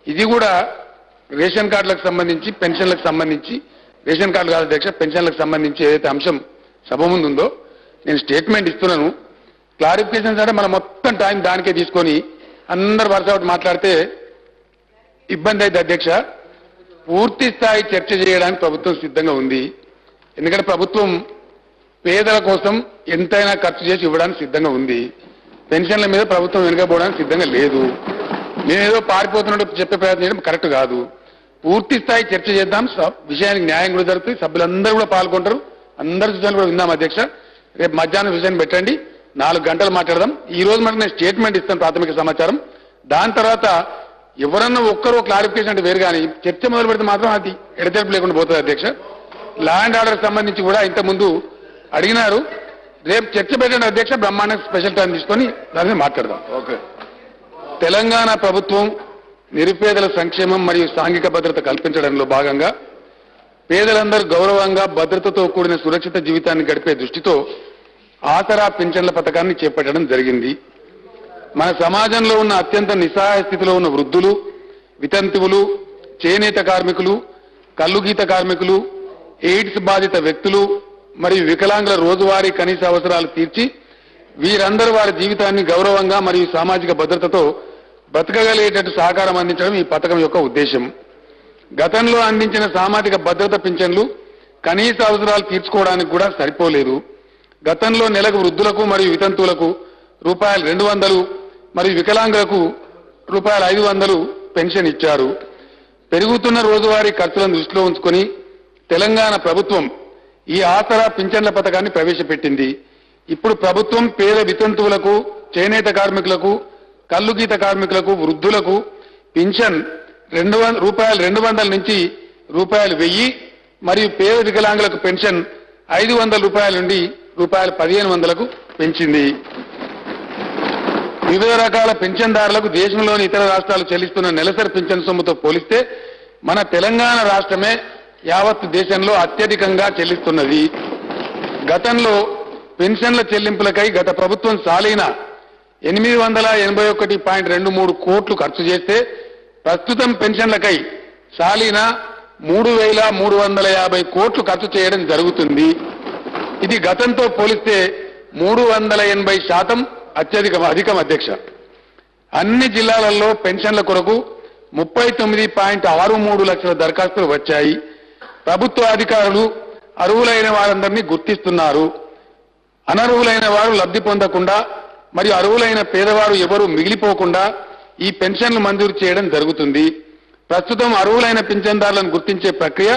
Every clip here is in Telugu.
ఇది కూడా రేషన్ కార్డులకు సంబంధించి పెన్షన్లకు సంబంధించి రేషన్ కార్డు కాదు అధ్యక్ష పెన్షన్లకు సంబంధించి ఏదైతే అంశం సభ ముందు ఉందో నేను స్టేట్మెంట్ ఇస్తున్నాను క్లారిఫికేషన్స్ అంటే మన మొత్తం టైం దానికే తీసుకొని అందరు వరుస ఒకటి మాట్లాడితే ఇబ్బంది అయితే అధ్యక్ష పూర్తి స్థాయి చర్చ చేయడానికి ప్రభుత్వం సిద్ధంగా ఉంది ఎందుకంటే ప్రభుత్వం పేదల కోసం ఎంతైనా ఖర్చు చేసి ఇవ్వడానికి సిద్ధంగా ఉంది పెన్షన్ల మీద ప్రభుత్వం వెనుకపోవడానికి సిద్ధంగా లేదు మేమేదో పారిపోతున్నట్టు చెప్పే ప్రయత్నం చేయడం కరెక్ట్ కాదు పూర్తి స్థాయి చర్చ చేద్దాం విషయానికి న్యాయం కూడా జరుగుతుంది సభ్యులందరూ కూడా పాల్గొంటారు అందరి సూచనలు కూడా విందాం అధ్యక్ష రేపు మధ్యాహ్నం విషయాన్ని పెట్టండి 4 గంటలు మాట్లాడదాం ఈ రోజు మనకు నేను స్టేట్మెంట్ ఇస్తాను ప్రాథమిక సమాచారం దాని తర్వాత ఎవరన్నా ఒక్కరో క్లారిఫికేషన్ అంటే వేరు కానీ చర్చ మొదలు పెడితే మాత్రం అది ఎడతెరపు లేకుండా పోతుంది అధ్యక్ష ల్యాండ్ ఆర్డర్ సంబంధించి కూడా ఇంతకుముందు అడిగినారు రేపు చర్చ పెట్టండి అధ్యక్ష బ్రహ్మాండంగా స్పెషల్ టైం తీసుకొని దాని మీద మాట్లాడదాం ఓకే తెలంగాణ ప్రభుత్వం నిరుపేదల సంక్షేమం మరియు సాంఘిక భద్రత కల్పించడంలో భాగంగా పేదలందరూ గౌరవంగా భద్రతతో కూడిన సురక్షిత జీవితాన్ని గడిపే దృష్టితో ఆసరా పింఛన్ల పథకాన్ని చేపట్టడం జరిగింది మన సమాజంలో ఉన్న అత్యంత నిస్సహాయ స్థితిలో ఉన్న వృద్ధులు వితంతువులు చేనేత కార్మికులు కల్లుగీత కార్మికులు ఎయిడ్స్ బాధిత వ్యక్తులు మరియు వికలాంగుల రోజువారీ కనీస అవసరాలు తీర్చి వీరందరూ వారి జీవితాన్ని గౌరవంగా మరియు సామాజిక భద్రతతో బతకగలిగేటట్టు సహకారం అందించడం ఈ పథకం యొక్క ఉద్దేశం గతంలో అందించిన సామాజిక భద్రత పింఛన్లు కనీస అవసరాలు తీర్చుకోవడానికి కూడా సరిపోలేదు గతంలో నెలకు వృద్ధులకు మరియు వితంతువులకు ₹200 మరియు వికలాంగులకు ₹500 పెన్షన్ ఇచ్చారు పెరుగుతున్న రోజువారీ ఖర్చులను దృష్టిలో ఉంచుకొని తెలంగాణ ప్రభుత్వం ఈ ఆసరా పింఛన్ల పథకాన్ని ప్రవేశపెట్టింది ఇప్పుడు ప్రభుత్వం పేద వితంతువులకు చేనేత కార్మికులకు కల్లుగీత కార్మికులకు వృద్ధులకు పింఛన్ ₹200 నుంచి ₹1000 మరియు పేద వికలాంగులకు పెన్షన్ ₹500 నుండి ₹1500కు పెంచింది వివిధ రకాల పింఛన్దారులకు దేశంలోని ఇతర రాష్ట్రాలు చెల్లిస్తున్న నెలసరి పింఛన్ సొమ్ముతో పోలిస్తే మన తెలంగాణ రాష్ట్రమే యావత్ దేశంలో అత్యధికంగా చెల్లిస్తున్నది గతంలో పెన్షన్ల చెల్లింపులకై గత ప్రభుత్వం సాలీన 881.23 కోట్లు ఖర్చు చేస్తే ప్రస్తుతం పెన్షన్లకై సాలీన 3,350 కోట్లు ఖర్చు చేయడం జరుగుతుంది ఇది గతంతో పోలిస్తే 380% అధికం అధ్యక్ష అన్ని జిల్లాలలో పెన్షన్ల కొరకు 39.63 లక్షల దరఖాస్తులు వచ్చాయి ప్రభుత్వ అధికారులు అర్హులైన వారందరినీ గుర్తిస్తున్నారు అనర్హులైన వారు లబ్ధి పొందకుండా మరియు అర్హులైన పేదవారు ఎవరు మిగిలిపోకుండా ఈ పెన్షన్లు మంజూరు చేయడం జరుగుతుంది ప్రస్తుతం అర్హులైన పింఛన్దారులను గుర్తించే ప్రక్రియ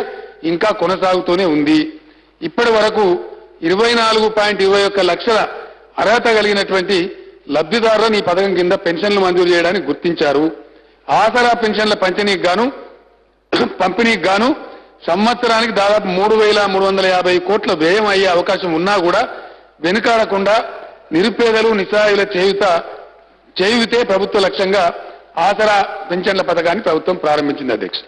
ఇంకా కొనసాగుతూనే ఉంది ఇప్పటి వరకు 24.21 లక్షల అర్హత కలిగినటువంటి లబ్ధిదారులను ఈ పథకం కింద పెన్షన్లు మంజూరు చేయడానికి గుర్తించారు ఆసరా పెన్షన్ల పంపిణీకి గాను సంవత్సరానికి దాదాపు 3,350 కోట్ల వ్యయం అయ్యే అవకాశం ఉన్నా కూడా వెనుకాడకుండా నిరుపేదలు నిస్సహాయుల చేయుతే ప్రభుత్వ లక్ష్యంగా ఆసరా పెన్షన్ల పథకాన్ని ప్రభుత్వం ప్రారంభించింది అధ్యక్ష